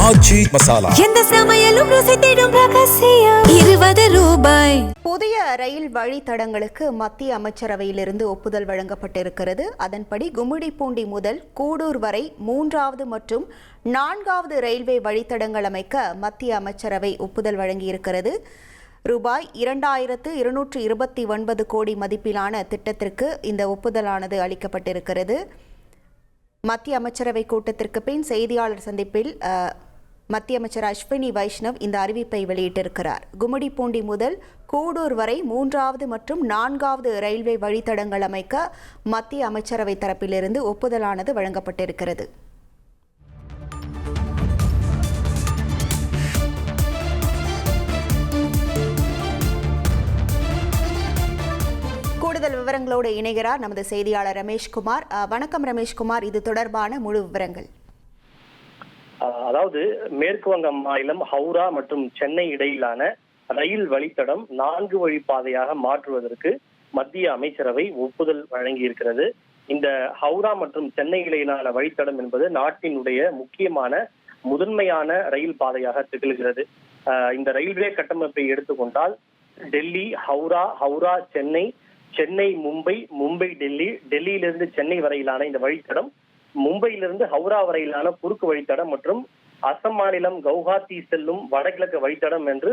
ஆச்சி மசாலா. எந்த சமையலும் ருசி தேடும் ரகசியம். 20 ரூபாய். புதிய ரயில் வழித்தடங்களுக்கு மத்திய அமைச்சரவையிலிருந்து ஒப்புதல் வழங்கப்பட்டிருக்கிறது. அதன்படி கும்மிடிப்பூண்டி முதல் கூடூர் வரை 3வது மற்றும் 4வது ரயில்வே வழித்தடங்கள் அமைக்க மத்திய அமைச்சரவை ஒப்புதல் வழங்கியிருக்கிறது. ரூபாய் 2229 கோடி மதிப்பிலான திட்டத்திற்கு இந்த ஒப்புதலானது அளிக்கப்பட்டிருக்கிறது. மத்திய அமைச்சரவை கூட்டத்திற்கு பின் செய்தியாளர் சந்திப்பில் மத்திய அமைச்சர் அஸ்வினி வைஷ்ணவ் இந்த அறிவிப்பை வெளியிட்டிருக்கிறார். கும்மிடிப்பூண்டி முதல் கூடூர் வரை 3வது மற்றும் 4வது ரயில்வே வழித்தடங்கள் அமைக்க மத்திய அமைச்சரவை தரப்பிலிருந்து ஒப்புதலானது வழங்கப்பட்டிருக்கிறது. கூடுதல் விவரங்களோடு இணைகிறார் நமது செய்தியாளர் ரமேஷ்குமார். வணக்கம் ரமேஷ்குமார், இது தொடர்பான முழு விவரங்கள். அதாவது மேற்கு வங்க மாநிலம் ஹவுரா மற்றும் சென்னை இடையிலான ரயில் வழித்தடம் 4 வழி பாதையாக மாற்றுவதற்கு மத்திய அமைச்சரவை ஒப்புதல் வழங்கி இருக்கிறது. இந்த ஹவுரா மற்றும் சென்னை இடையிலான வழித்தடம் என்பது நாட்டினுடைய முக்கியமான முதன்மையான ரயில் பாதையாக திகழ்கிறது. இந்த ரயில்வே கட்டமைப்பை எடுத்துக்கொண்டால் டெல்லி ஹவுரா, ஹவுரா சென்னை, சென்னை மும்பை, மும்பை டெல்லி, டெல்லியிலிருந்து சென்னை வரையிலான இந்த வழித்தடம், மும்பையிலிருந்து ஹவுரா வரையிலான குறுக்கு வழித்தடம் மற்றும் அசாம் மாநிலம் கவுஹாத்தி செல்லும் வடகிழக்கு வழித்தடம் என்று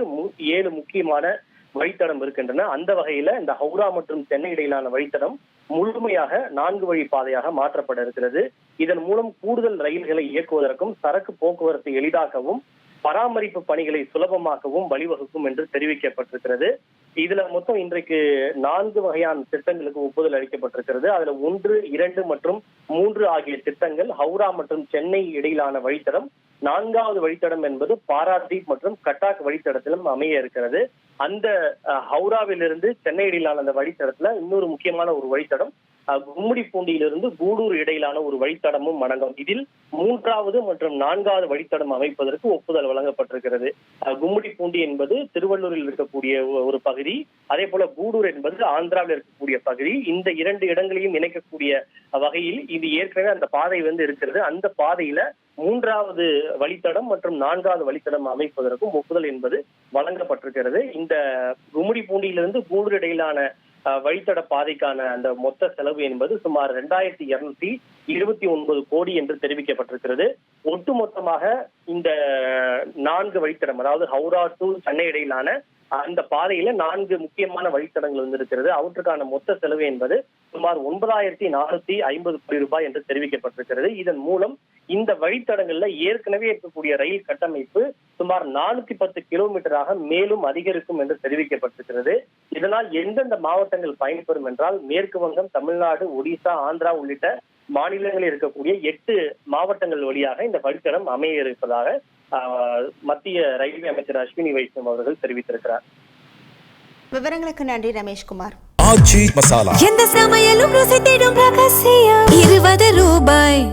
7 முக்கியமான வழித்தடம் இருக்கின்றன. அந்த வகையில இந்த ஹவுரா மற்றும் சென்னை இடையிலான வழித்தடம் முழுமையாக 4 வழி பாதையாக மாற்றப்பட இருக்கிறது. இதன் மூலம் கூடுதல் ரயில்களை இயக்குவதற்கும் சரக்கு போக்குவரத்து எளிதாகவும் பராமரிப்பு பணிகளை சுலபமாக்கவும் வழிவகுக்கும் என்று தெரிவிக்கப்பட்டிருக்கிறது. இதுல மொத்தம் இன்றைக்கு 4 வகையான திட்டங்களுக்கு ஒப்புதல் அளிக்கப்பட்டிருக்கிறது. அதுல 1, 2 மற்றும் 3 ஆகிய திட்டங்கள் ஹவுரா மற்றும் சென்னை இடையிலான வழித்தடம். 4வது வழித்தடம் என்பது பாராதீப் மற்றும் கட்டாக் வழித்தடத்திலும் அமைய இருக்கிறது. அந்த ஹவுராவிலிருந்து சென்னை இடையிலான அந்த வழித்தடத்துல இன்னொரு முக்கியமான ஒரு வழித்தடம் கும்மிடிப்பூண்டியிலிருந்து கூடூர் இடையிலான ஒரு வழித்தடமும் அடங்கும். இதில் 3வது மற்றும் 4வது வழித்தடம் அமைப்பதற்கு ஒப்புதல் வழங்கப்பட்டிருக்கிறது. கும்மிடிப்பூண்டி என்பது திருவள்ளூரில் இருக்கக்கூடிய ஒரு பகுதி, அதே போல கூடூர் என்பது ஆந்திராவில் இருக்கக்கூடிய பகுதி. இந்த 2 இடங்களையும் இணைக்கக்கூடிய வகையில் இது ஏற்கனவே அந்த பாதை இருக்கிறது. அந்த பாதையில 3வது வழித்தடம் மற்றும் 4வது வழித்தடம் அமைப்பதற்கும் ஒப்புதல் என்பது வழங்கப்பட்டிருக்கிறது. இந்த கும்மிடிப்பூண்டியிலிருந்து கூடூர் இடையிலான வழித்தட பாதைக்கான அந்த மொத்த செலவு என்பது சுமார் 2229 கோடி என்று தெரிவிக்கப்பட்டிருக்கிறது. ஒட்டுமொத்தமாக இந்த 4 வழித்தடம், அதாவது ஹவுரா டு சென்னை இடையிலான அந்த பாதையில 4 முக்கியமான வழித்தடங்கள் இருக்கிறது. அவற்றுக்கான மொத்த செலவு என்பது சுமார் 9450 கோடி ரூபாய் என்று தெரிவிக்கப்பட்டிருக்கிறது. இதன் மூலம் இந்த வழித்தடங்கள்ல ஏற்கனவே இருக்கக்கூடிய ரயில் கட்டமைப்பு சுமார் 410 கிலோமீட்டராக மேலும் அதிகரிக்கும் என்று தெரிவிக்கப்பட்டிருக்கிறது. இதனால் எந்தெந்த மாவட்டங்கள் பயன்பெறும் என்றால் மேற்கு வங்கம், தமிழ்நாடு, ஒடிசா, ஆந்திரா உள்ளிட்ட மாநிலங்களில் இருக்கக்கூடிய 8 மாவட்டங்கள் வழியாக இந்த வழித்தடம் அமைய இருப்பதாக மத்திய ரயில்வே அமைச்சர் அஸ்வினி வைஷ்ணவ் அவர்கள் தெரிவித்திருக்கிறார். விவரங்களுக்கு நன்றி ரமேஷ்குமார். ஆச்சி மசாலா. எந்த சமையலும் ருசி தேடும் ரகசியம். 20 ரூபாய்.